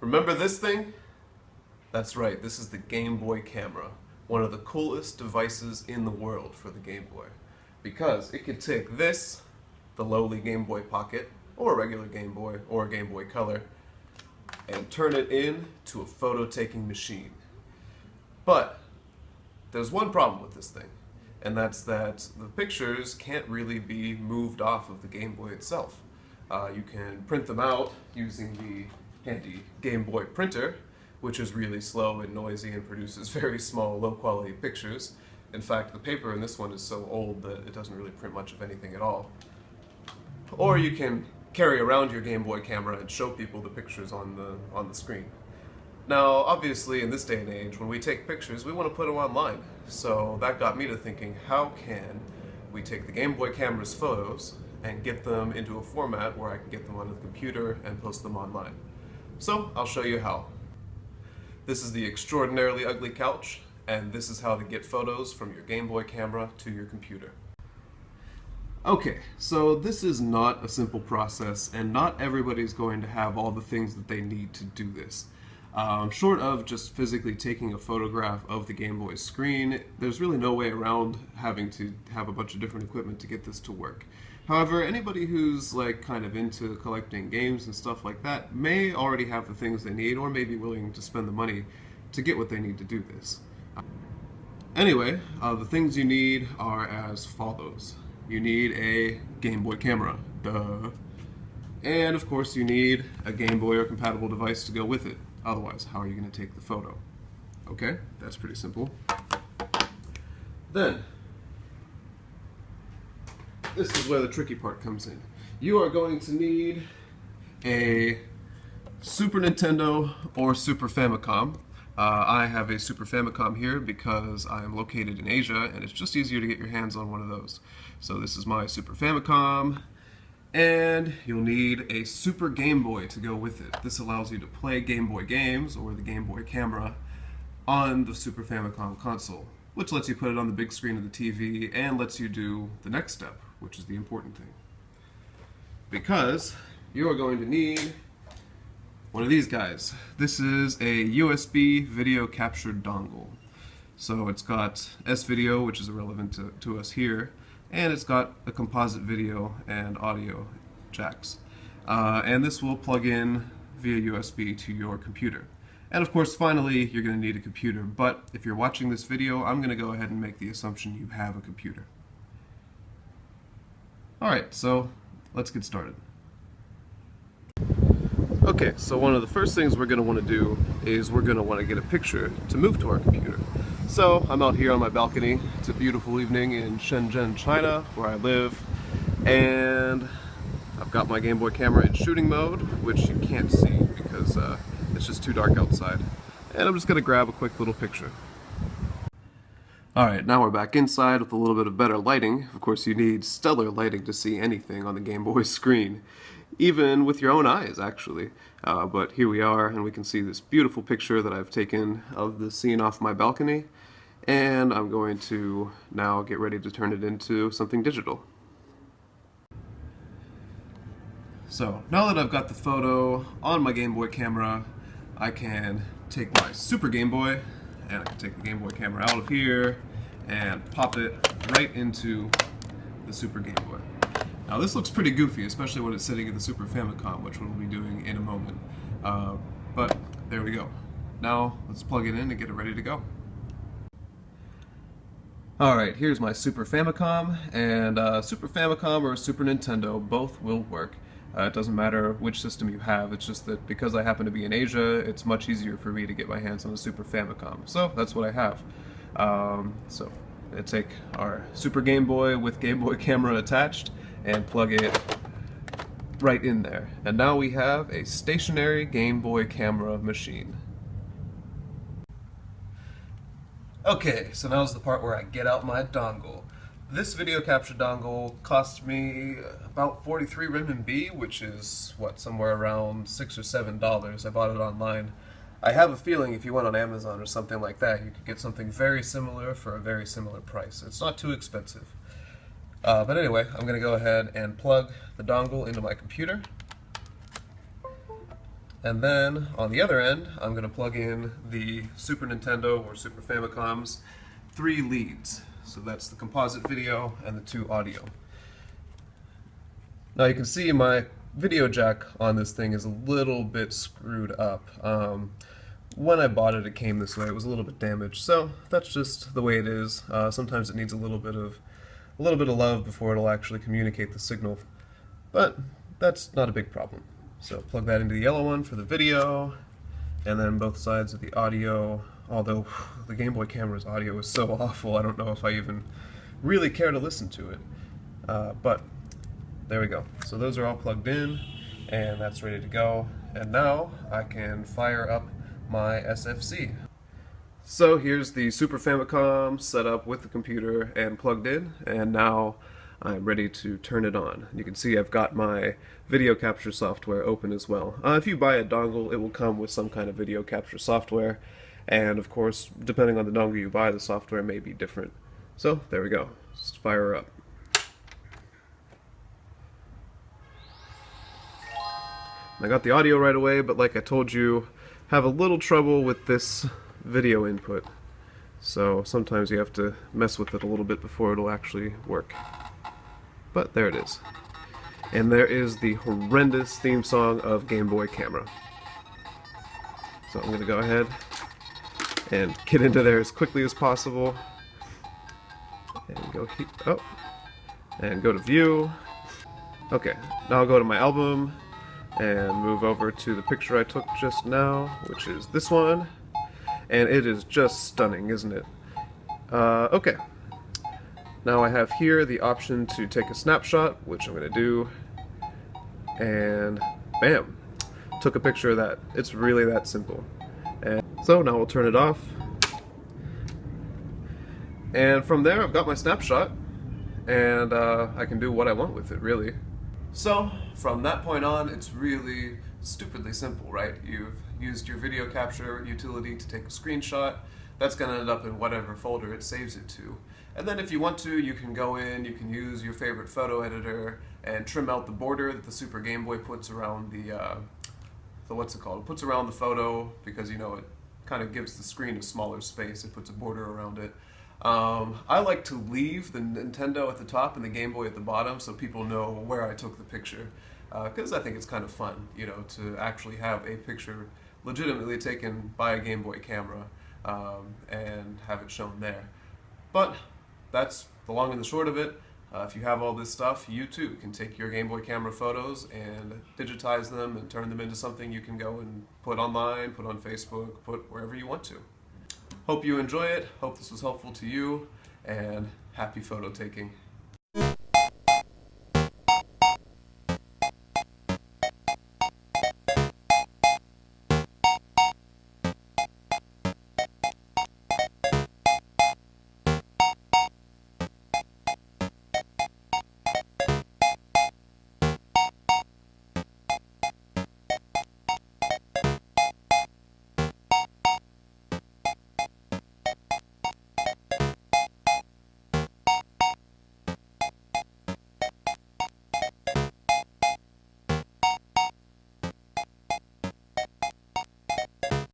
Remember this thing? That's right, this is the Gameboy Camera, one of the coolest devices in the world for the Game Boy. Because it could take this, the lowly Game Boy Pocket, or a regular Game Boy, or a Game Boy Color, and turn it into a photo-taking machine. But there's one problem with this thing, and that's that the pictures can't really be moved off of the Game Boy itself. You can print them out using the handy Game Boy printer, which is really slow and noisy and produces very small, low-quality pictures. In fact, the paper in this one is so old that it doesn't really print much of anything at all. Or you can carry around your Game Boy camera and show people the pictures on the screen. Now, obviously, in this day and age, when we take pictures, we want to put them online. So that got me to thinking, how can we take the Game Boy camera's photos and get them into a format where I can get them onto the computer and post them online? So, I'll show you how. This is the extraordinarily ugly couch, and this is how to get photos from your Game Boy camera to your computer. Okay, so this is not a simple process, and not everybody's going to have all the things that they need to do this. Short of just physically taking a photograph of the Game Boy screen, there's really no way around having to have a bunch of different equipment to get this to work. However, anybody who's kind of into collecting games and stuff like that may already have the things they need, or may be willing to spend the money to get what they need to do this. Anyway, the things you need are as follows. You need a Game Boy camera, duh. And of course you need a Game Boy or compatible device to go with it. Otherwise, how are you going to take the photo? Okay, that's pretty simple. Then, this is where the tricky part comes in. You are going to need a Super Nintendo or Super Famicom. I have a Super Famicom here because I am located in Asia and it's just easier to get your hands on one of those. So this is my Super Famicom, and you'll need a Super Game Boy to go with it. This allows you to play Game Boy games or the Game Boy Camera on the Super Famicom console, which lets you put it on the big screen of the TV and lets you do the next step, which is the important thing. Because you are going to need one of these guys. This is a USB video capture dongle. So it's got S-video, which is irrelevant to us here, and it's got a composite video and audio jacks. And this will plug in via USB to your computer. And of course, finally, you're going to need a computer, but if you're watching this video, I'm going to go ahead and make the assumption you have a computer. Alright, so let's get started. Okay, so one of the first things we're going to want to do is we're going to want to get a picture to move to our computer. So I'm out here on my balcony. It's a beautiful evening in Shenzhen, China, where I live, and I've got my Game Boy camera in shooting mode, which you can't see because it's just too dark outside. And I'm just going to grab a quick little picture. Alright, now we're back inside with a little bit of better lighting. Of course, you need stellar lighting to see anything on the Game Boy screen. Even with your own eyes, actually. But here we are, and we can see this beautiful picture that I've taken of the scene off my balcony, and I'm going to now get ready to turn it into something digital. So, now that I've got the photo on my Game Boy camera, I can take my Super Game Boy, and I can take the Game Boy camera out of here, and pop it right into the Super Game Boy. Now this looks pretty goofy, especially when it's sitting in the Super Famicom, which we'll be doing in a moment. But there we go. Now let's plug it in and get it ready to go. Alright, here's my Super Famicom, and Super Famicom or Super Nintendo, both will work. It doesn't matter which system you have, it's just that because I happen to be in Asia, it's much easier for me to get my hands on a Super Famicom. So that's what I have. So I take our Super Game Boy with Game Boy camera attached, and plug it right in there. And now we have a stationary Game Boy camera machine. Okay, so now's the part where I get out my dongle. This video capture dongle cost me about 43 RMB, which is, what, somewhere around $6 or $7. I bought it online. I have a feeling if you went on Amazon or something like that, you could get something very similar for a very similar price. It's not too expensive. But anyway, I'm going to go ahead and plug the dongle into my computer. And then on the other end, I'm going to plug in the Super Nintendo or Super Famicom's 3 leads. So that's the composite video and the 2 audio. Now you can see my video jack on this thing is a little bit screwed up. When I bought it, it came this way. It was a little bit damaged, so that's just the way it is. Sometimes it needs a little bit of love before it'll actually communicate the signal, but that's not a big problem. So plug that into the yellow one for the video, and then both sides of the audio. Although the Game Boy Camera's audio is so awful, I don't know if I even really care to listen to it. But there we go. So those are all plugged in, and that's ready to go. And now I can fire up my SFC. So here's the Super Famicom set up with the computer and plugged in, and now I'm ready to turn it on. You can see I've got my video capture software open as well. If you buy a dongle, it will come with some kind of video capture software, and of course, depending on the dongle you buy, the software may be different. So there we go. Just fire her up. I got the audio right away, but like I told you, have a little trouble with this video input. So sometimes you have to mess with it a little bit before it'll actually work. But there it is. And there is the horrendous theme song of Game Boy Camera. So I'm going to go ahead and get into there as quickly as possible. And go and go to View. Okay, now I'll go to my album and move over to the picture I took just now, which is this one. And it is just stunning, isn't it? Okay. Now I have here the option to take a snapshot, which I'm going to do, and bam! Took a picture of that. It's really that simple. And so now we'll turn it off, and from there I've got my snapshot, and I can do what I want with it, really. So from that point on, it's really stupidly simple, right? You've used your video capture utility to take a screenshot. That's going to end up in whatever folder it saves it to. And then if you want to, you can go in, you can use your favorite photo editor and trim out the border that the Super Game Boy puts around the what's it called? It puts around the photo, because you know it kind of gives the screen a smaller space. It puts a border around it. I like to leave the Nintendo at the top and the Game Boy at the bottom so people know where I took the picture, because I think it's kind of fun, you know, to actually have a picture legitimately taken by a Game Boy camera and have it shown there. But that's the long and the short of it. If you have all this stuff, you too can take your Game Boy Camera photos and digitize them and turn them into something you can go and put online, put on Facebook, put wherever you want to. Hope you enjoy it, hope this was helpful to you, and happy photo taking.